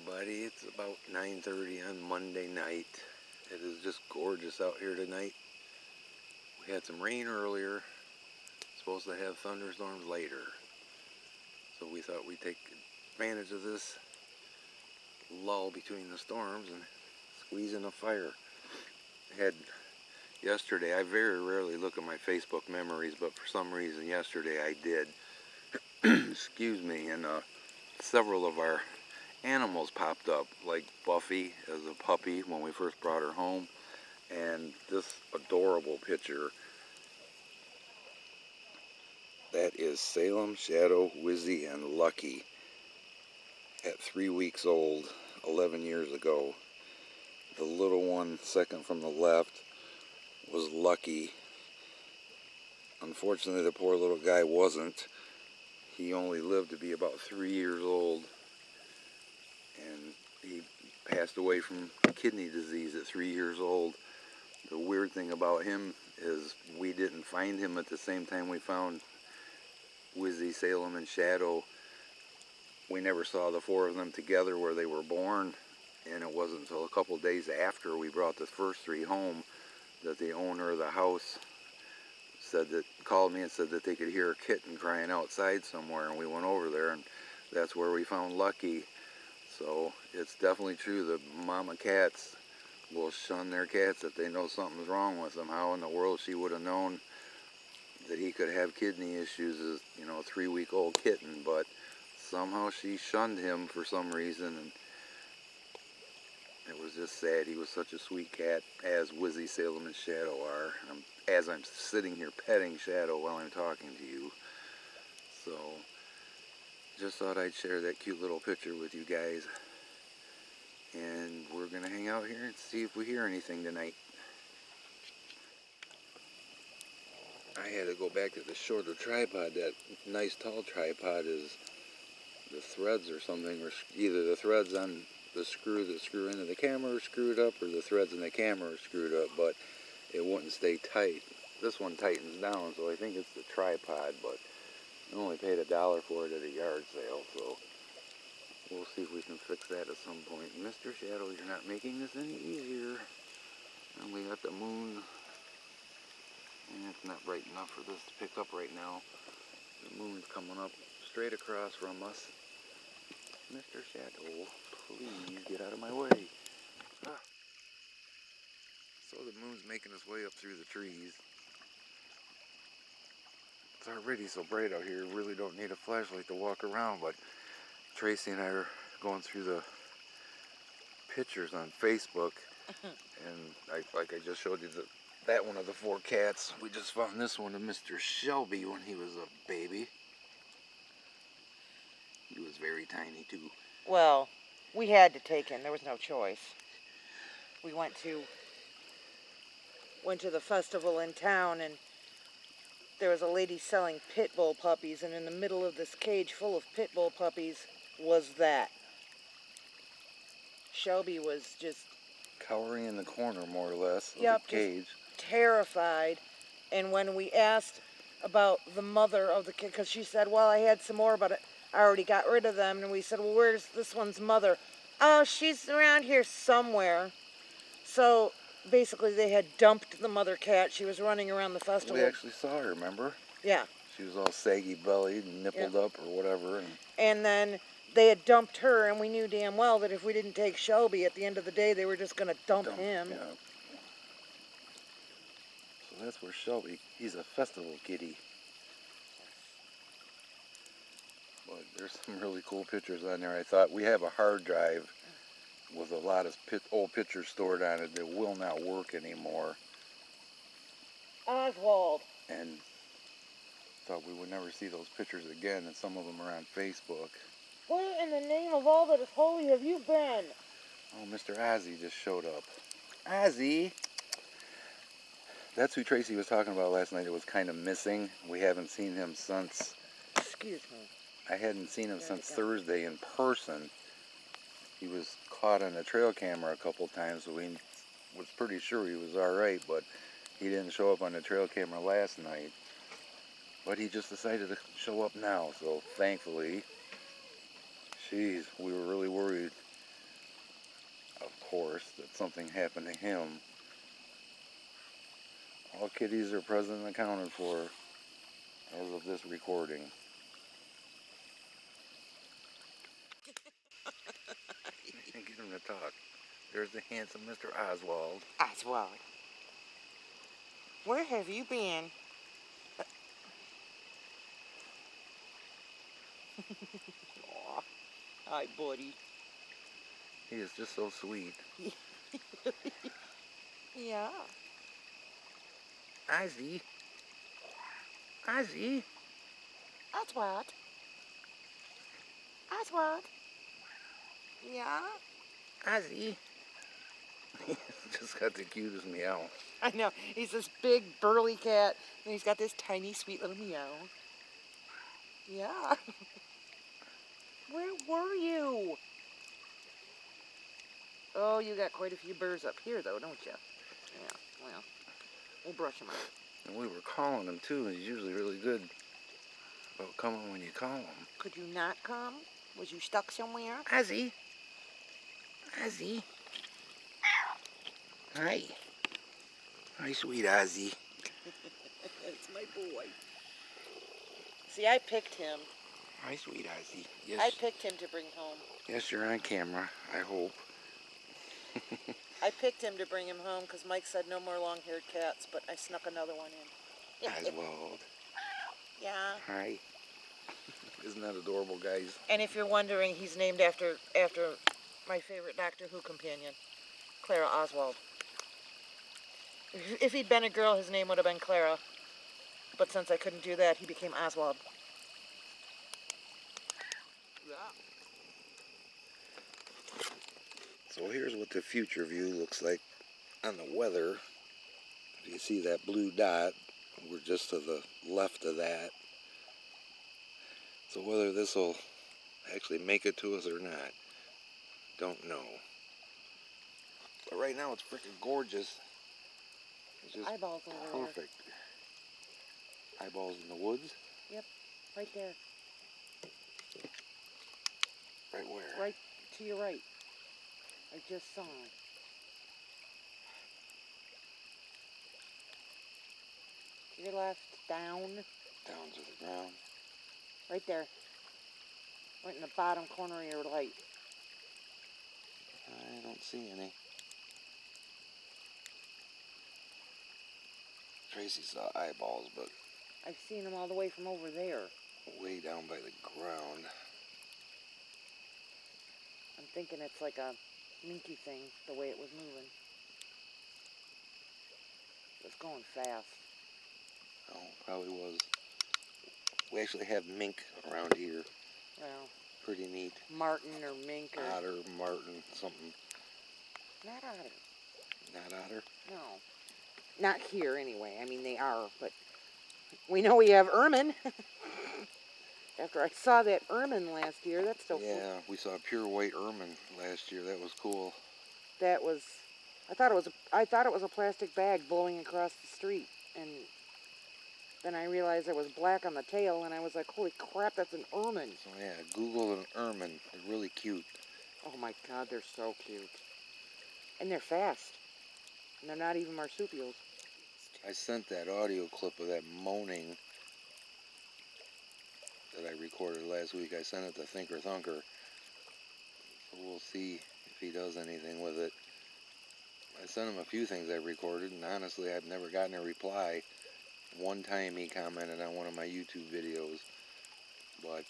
everybody. It's about 9:30 on Monday night. It is just gorgeous out here tonight. We had some rain earlier. Supposed to have thunderstorms later. So we thought we'd take advantage of this lull between the storms and squeeze in a fire. Yesterday, I very rarely look at my Facebook memories, but for some reason yesterday I did. Excuse me, and several of our animals popped up, like Buffy as a puppy when we first brought her home, and this adorable picture. That is Salem, Shadow, Wizzy, and Lucky at 3 weeks old, 11 years ago. The little one, second from the left, was Lucky. Unfortunately, the poor little guy wasn't. He only lived to be about 3 years old, and he passed away from kidney disease at 3 years old. The weird thing about him is we didn't find him at the same time we found Wizzy, Salem, and Shadow. We never saw the four of them together where they were born, and it wasn't until a couple days after we brought the first three home that the owner of the house called me and said that they could hear a kitten crying outside somewhere, and we went over there, and that's where we found Lucky. So it's definitely true that mama cats will shun their cats if they know something's wrong with them. How in the world she would have known that he could have kidney issues as, a 3-week-old kitten, but somehow she shunned him for some reason, and it was just sad. He was such a sweet cat, as Wizzy, Salem, and Shadow are. As I'm sitting here petting Shadow while I'm talking to you. So, just thought I'd share that cute little picture with you guys. And we're going to hang out here and see if we hear anything tonight. I had to go back to the shorter tripod. That nice tall tripod is the threads or something, or either the threads on the screw that screw into the camera are screwed up, or the threads in the camera are screwed up, but it wouldn't stay tight. This one tightens down, so I think it's the tripod, but I only paid $1 for it at a yard sale, so we'll see if we can fix that at some point. Mr. Shadow, you're not making this any easier. And we got the moon, and it's not bright enough for this to pick up right now. The moon's coming up straight across from us. Mr. Shadow, please get out of my way. Ah. So the moon's making its way up through the trees. It's already so bright out here, really don't need a flashlight to walk around, but Tracy and I are going through the pictures on Facebook, and like I just showed you that one of the four cats. We just found this one of Mr. Shelby when he was a baby. He was very tiny too. Well, we had to take him. There was no choice. We went to the festival in town, and there was a lady selling pit bull puppies, and in the middle of this cage full of pit bull puppies was that. Shelby was just cowering in the corner, more or less, of the cage. Terrified. And when we asked about the mother of the kid, because she said, well, I had some more, but I already got rid of them. And we said, well, where's this one's mother? Oh, she's around here somewhere. So basically they had dumped the mother cat. She was running around the festival. We actually saw her, remember? Yeah. She was all saggy bellied and nippled up or whatever. And then they had dumped her, and we knew damn well that if we didn't take Shelby, at the end of the day, they were just going to dump him. Yeah. So that's where Shelby, he's a festival kitty. But there's some really cool pictures on there. I thought we have a hard drive with a lot of old pictures stored on it that will not work anymore. Oswald. And thought we would never see those pictures again, and some of them are on Facebook. Where in the name of all that is holy have you been? Oh, Mr. Ozzy just showed up. Ozzy! That's who Tracy was talking about last night. It was kind of missing. We haven't seen him since... Excuse me. I hadn't seen him since Thursday in person. He was caught on the trail camera a couple times, so we was pretty sure he was alright, but he didn't show up on the trail camera last night. But he just decided to show up now, so thankfully, jeez, we were really worried of course, that something happened to him. All kitties are present and accounted for as of this recording. Get him to talk. There's the handsome Mr. Oswald. Oswald, where have you been? Aw, hi, buddy. He is just so sweet. Yeah. Ozzy. Ozzy. Oswald. Oswald. Yeah. Ozzy. He's just got the cutest meow. I know. He's this big, burly cat, and he's got this tiny, sweet little meow. Yeah. Where were you? Oh, you got quite a few burrs up here, though, don't you? Yeah, well, we'll brush them out. And we were calling him, too. He's usually really good about coming when you call him. Could you not come? Was you stuck somewhere? Ozzy. Ozzy. Hi. Hi, sweet Ozzy. It's my boy. See, I picked him. Hi, sweet Ozzy. Yes. I picked him to bring home. Yes, you're on camera, I hope. I picked him to bring him home because Mike said no more long-haired cats, but I snuck another one in. Oswald. Yeah. Hi. Isn't that adorable, guys? And if you're wondering, he's named after my favorite Doctor Who companion, Clara Oswald. If he'd been a girl, his name would have been Clara. But since I couldn't do that, he became Oswald. Yeah. So here's what the future view looks like on the weather. If you see that blue dot, we're just to the left of that. So whether this will actually make it to us or not, don't know. But right now it's freaking gorgeous. It's just Eyeballs over perfect. Eyeballs in the woods? Yep, right there. Right where? Right to your right. I just saw him. To your left, down. Down to the ground. Right there. Right in the bottom corner of your light. I don't see any. Tracy saw eyeballs, but I've seen them all the way from over there. way down by the ground. I'm thinking it's like a minky thing, the way it was moving. It was going fast. Oh, probably was. We actually have mink around here. Well, Pretty neat. martin or mink or... Otter, martin, something. Not otter. Not otter? No. Not here, anyway. I mean, they are, but we know we have ermine. After I saw that ermine last year, that's so cool. Yeah, we saw pure white ermine last year. That was cool. That was... I thought it was a plastic bag blowing across the street, and then I realized there was black on the tail, and I was like, holy crap, that's an ermine. So yeah, Google an ermine. They're really cute. Oh my God, they're so cute. And they're fast. And they're not even marsupials. I sent that audio clip of that moaning that I recorded last week. I sent it to Thinker Thunker. So we'll see if he does anything with it. I sent him a few things I recorded, and honestly, I've never gotten a reply. One time he commented on one of my YouTube videos, but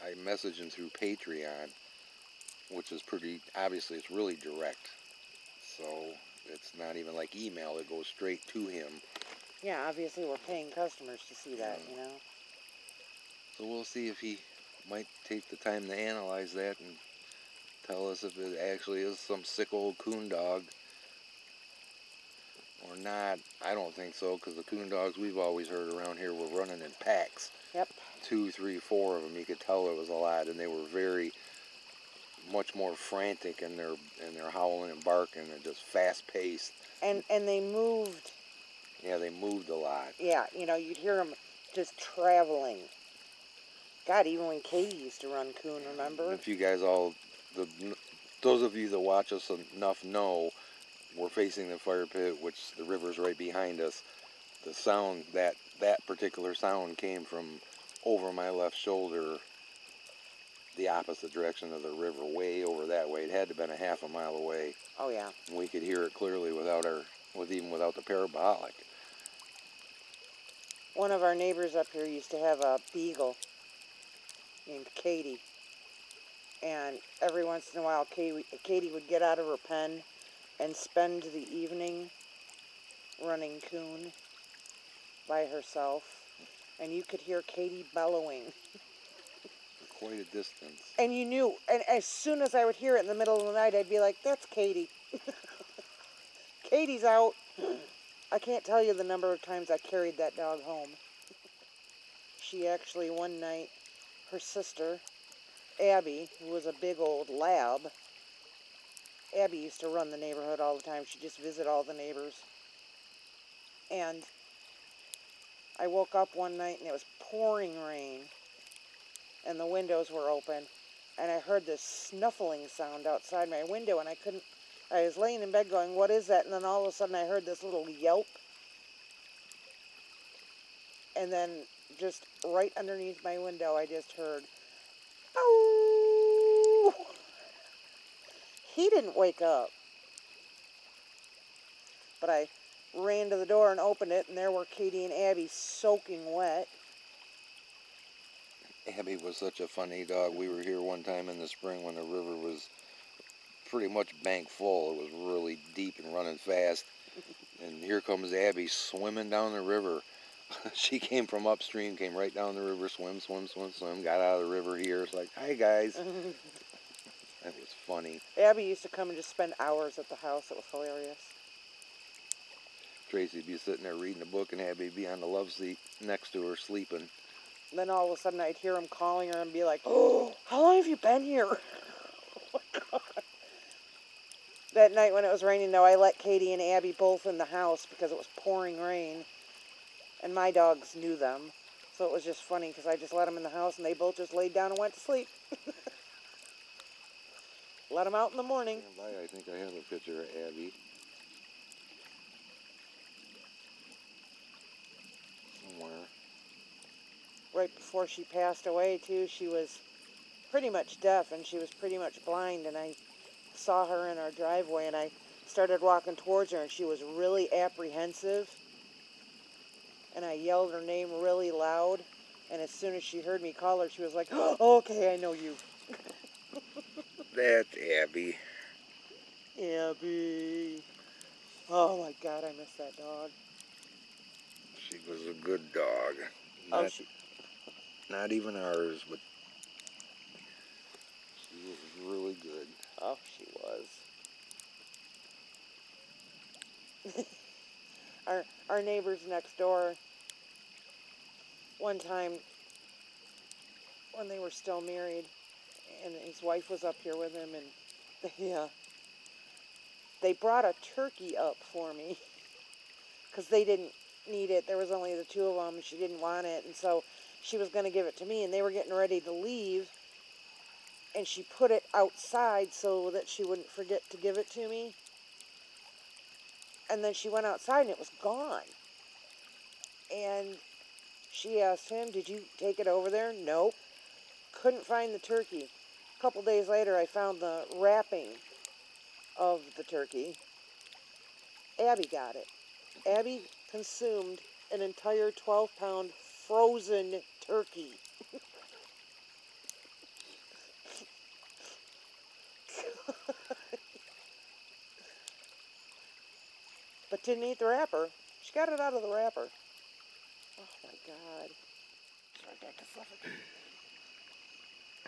I messaged him through Patreon, which is pretty, obviously it's really direct. So it's not even like email, it goes straight to him. Yeah, obviously we're paying customers to see that, you know. So we'll see if he might take the time to analyze that and tell us if it actually is some sick old coon dog or not. I don't think so, because the coon dogs we've always heard around here were running in packs. Yep. 2, 3, 4 of them. You could tell it was a lot, and they were very much more frantic in their howling and barking, and just fast paced. And they moved. Yeah, they moved a lot. Yeah, you know, you'd hear them just traveling. God, even when Katie used to run coon, remember? If you guys all, the Those of you that watch us enough know we're facing the fire pit, which the river's right behind us. The sound, that particular sound came from over my left shoulder, the opposite direction of the river, way over that way. It had to have been a half a mile away. Oh yeah. And we could hear it clearly even without the parabolic. One of our neighbors up here used to have a beagle named Katie. And every once in a while, Katie would get out of her pen and spend the evening running coon by herself. And you could hear Katie bellowing. Quite a distance. And you knew, and as soon as I would hear it in the middle of the night, I'd be like, that's Katie. Katie's out. I can't tell you the number of times I carried that dog home. She actually, one night, her sister, Abby, who was a big old lab, Abby used to run the neighborhood all the time. She'd just visit all the neighbors. And I woke up one night and it was pouring rain. And the windows were open. And I heard this snuffling sound outside my window and I was laying in bed going, what is that? And then all of a sudden I heard this little yelp. And then just right underneath my window I just heard, oh! He didn't wake up. But I ran to the door and opened it, and there were Katie and Abby soaking wet. Abby was such a funny dog. We were here one time in the spring when the river was pretty much bank full. It was really deep and running fast. And here comes Abby swimming down the river. She came from upstream, came right down the river, swim, got out of the river here. It's like, hi guys. That was funny. Abby used to come and just spend hours at the house. It was hilarious. Tracy'd be sitting there reading a book and Abby'd be on the love seat next to her sleeping. Then all of a sudden I'd hear him calling her and be like, oh, how long have you been here? Oh my God. That night when it was raining, though, I let Katie and Abby both in the house because it was pouring rain. And my dogs knew them. So it was just funny because I just let them in the house and they both just laid down and went to sleep. Let them out in the morning. I think I have a picture of Abby. Somewhere. Right before she passed away, too, she was pretty much deaf and she was pretty much blind. And I saw her in our driveway and I started walking towards her and she was really apprehensive. And I yelled her name really loud. And as soon as she heard me call her, she was like, oh, okay, I know you. That's Abby. Abby. Oh my God, I miss that dog. She was a good dog. Not even ours, but she was really good. Oh, she was. Our neighbors next door, one time when they were still married, and his wife was up here with him, and they brought a turkey up for me because they didn't need it. There was only the two of them, and she didn't want it, and so she was going to give it to me, and they were getting ready to leave, and she put it outside so that she wouldn't forget to give it to me. And then she went outside and it was gone. And she asked him, did you take it over there? Nope. Couldn't find the turkey. A couple days later, I found the wrapping of the turkey. Abby got it. Abby consumed an entire 12-pound frozen turkey. But didn't eat the wrapper. She got it out of the wrapper. Oh my God.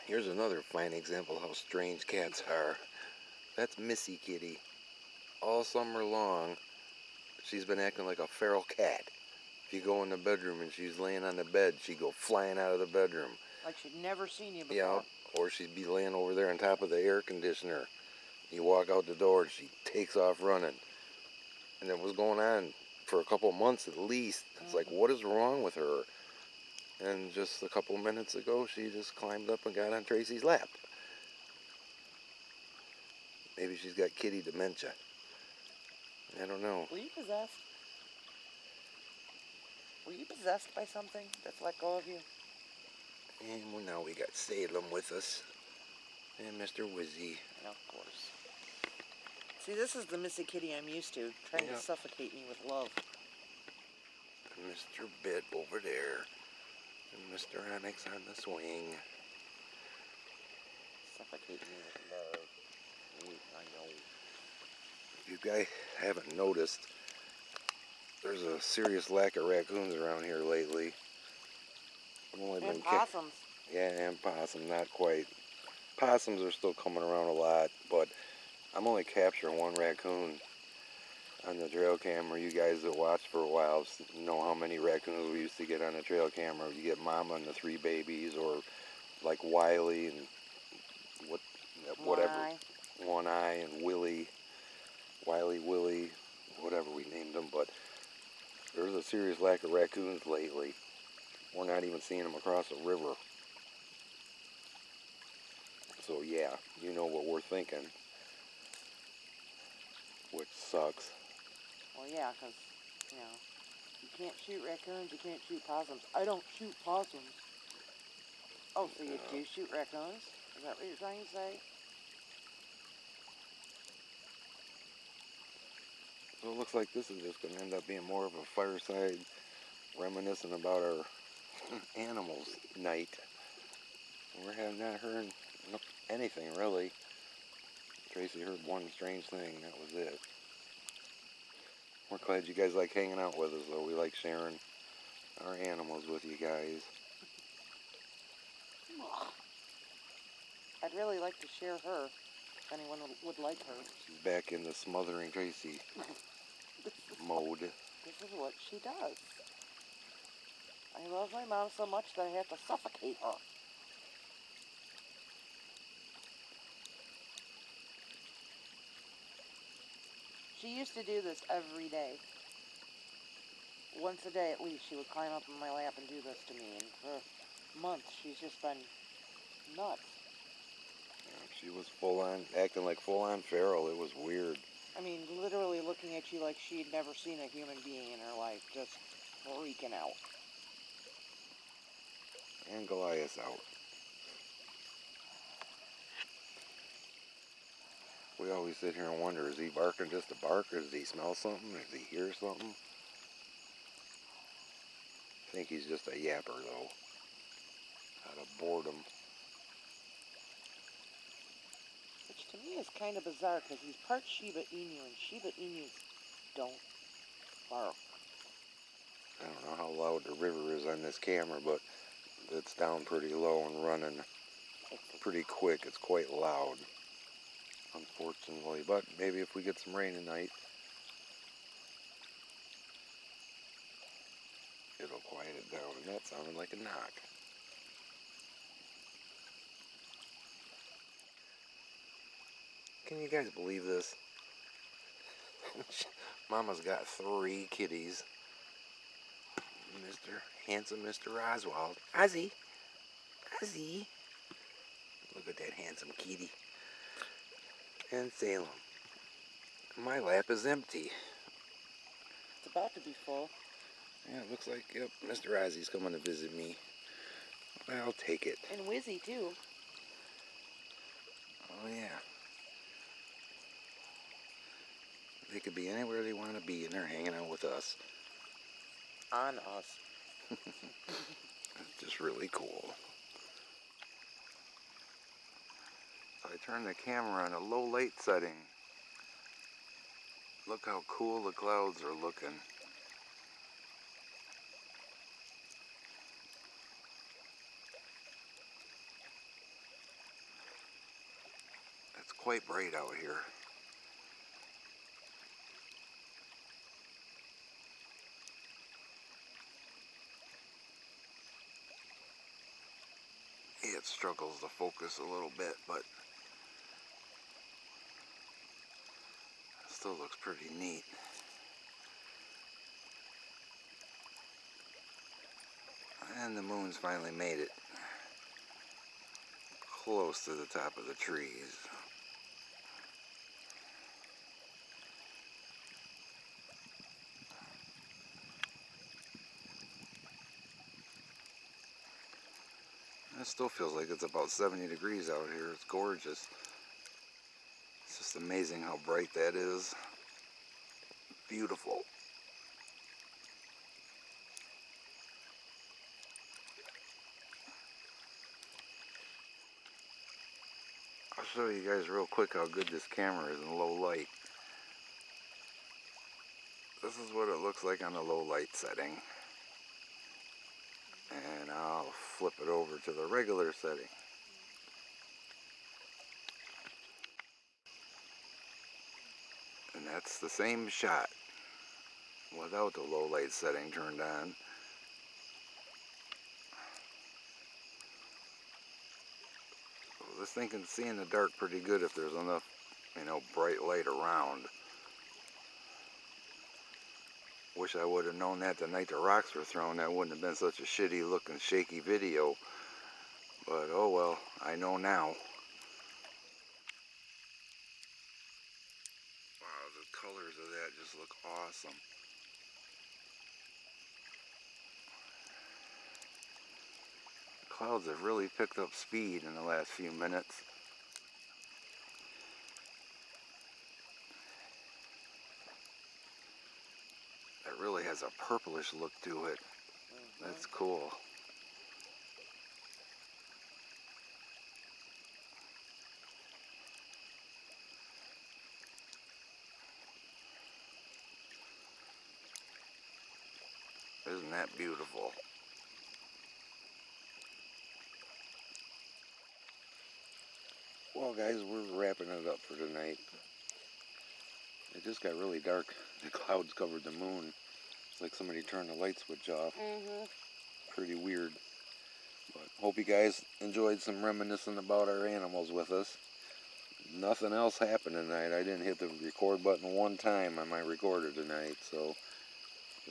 Here's another fine example of how strange cats are. That's Missy Kitty. All summer long, she's been acting like a feral cat. If you go in the bedroom and she's laying on the bed, she'd go flying out of the bedroom. Like she'd never seen you before. Yeah, or she'd be laying over there on top of the air conditioner. You walk out the door and she takes off running. And it was going on for a couple months at least. It's like, what is wrong with her? And just a couple minutes ago, she just climbed up and got on Tracy's lap. Maybe she's got kitty dementia. I don't know. Were you possessed? Were you possessed by something that's let go of you? And well, now we got Salem with us. And Mr. Wizzy. And of course. See, this is the Missy Kitty I'm used to, trying to suffocate me with love. And Mr. Bit over there. And Mr. Onyx on the swing. Suffocate me with love. I know. If you guys haven't noticed, there's a serious lack of raccoons around here lately. I've only And possums. Yeah, and possum, not quite. Possums are still coming around a lot, but I'm only capturing one raccoon on the trail camera. You guys that watched for a while know how many raccoons we used to get on the trail camera. You get Mama and the 3 babies, or like Wiley and whatever. One Eye and Willie, Wiley, Willie, whatever we named them. But there's a serious lack of raccoons lately. We're not even seeing them across the river. So yeah, you know what we're thinking, which sucks. Well, yeah, because, you know, you can't shoot raccoons, you can't shoot possums. I don't shoot possums. Oh, so you do shoot raccoons? Is that what you're trying to say? So it looks like this is just going to end up being more of a fireside reminiscing about our animals night. We have not heard anything really. Tracy heard one strange thing, that was it. We're glad you guys like hanging out with us though. We like sharing our animals with you guys. I'd really like to share her, if anyone would like her. She's back in the smothering Tracy mode. This is what she does. I love my mom so much that I have to suffocate her. She used to do this every day. Once a day at least, she would climb up in my lap and do this to me. And for months, she's just been nuts. She was acting like full-on feral. It was weird. I mean, literally looking at you like she'd never seen a human being in her life, just freaking out. And Goliath's out. We always sit here and wonder, is he barking just to bark, or does he smell something, or does he hear something? I think he's just a yapper, though, out of boredom. Which to me is kind of bizarre, because he's part Shiba Inu, and Shiba Inus don't bark. I don't know how loud the river is on this camera, but it's down pretty low and running pretty quick. It's quite loud, unfortunately. But maybe if we get some rain tonight, it'll quiet it down. And that sounded like a knock. Can you guys believe this? Mama's got 3 kitties. Handsome Mr. Oswald. Ozzy. Ozzy. Look at that handsome kitty. And Salem. My lap is empty. It's about to be full. Yeah, it looks like, yep, Mr. Ozzy's coming to visit me. I'll take it. And Wizzy, too. Oh, yeah. They could be anywhere they want to be, and they're hanging out with us. On us. It's just really cool. So I turned the camera on a low light setting. Look how cool the clouds are looking. It's quite bright out here. It struggles to focus a little bit, but it still looks pretty neat. And the moon's finally made it close to the top of the trees. It still feels like it's about 70 degrees out here. It's gorgeous. It's just amazing how bright that is. Beautiful. I'll show you guys real quick how good this camera is in low light. This is what it looks like on the low light setting. And I'll flip it over to the regular setting. And that's the same shot without the low light setting turned on. So this thing can see in the dark pretty good if there's enough, bright light around. Wish I would have known that the night the rocks were thrown. That wouldn't have been such a shitty looking shaky video. But oh well, I know now. Wow, the colors of that just look awesome. The clouds have really picked up speed in the last few minutes. It really has a purplish look to it. That's cool. Isn't that beautiful? Well guys, we're wrapping it up for tonight. It just got really dark. The clouds covered the moon. It's like somebody turned the light switch off. Pretty weird. But hope you guys enjoyed some reminiscing about our animals with us. Nothing else happened tonight. I didn't hit the record button one time on my recorder tonight, so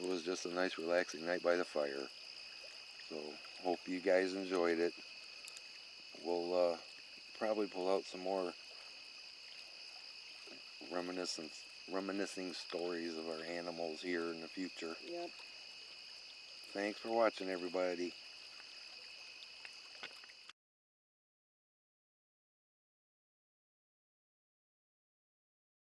it was just a nice relaxing night by the fire. So hope you guys enjoyed it. We'll probably pull out some more reminiscing stories of our animals here in the future. Yep. Thanks for watching, everybody.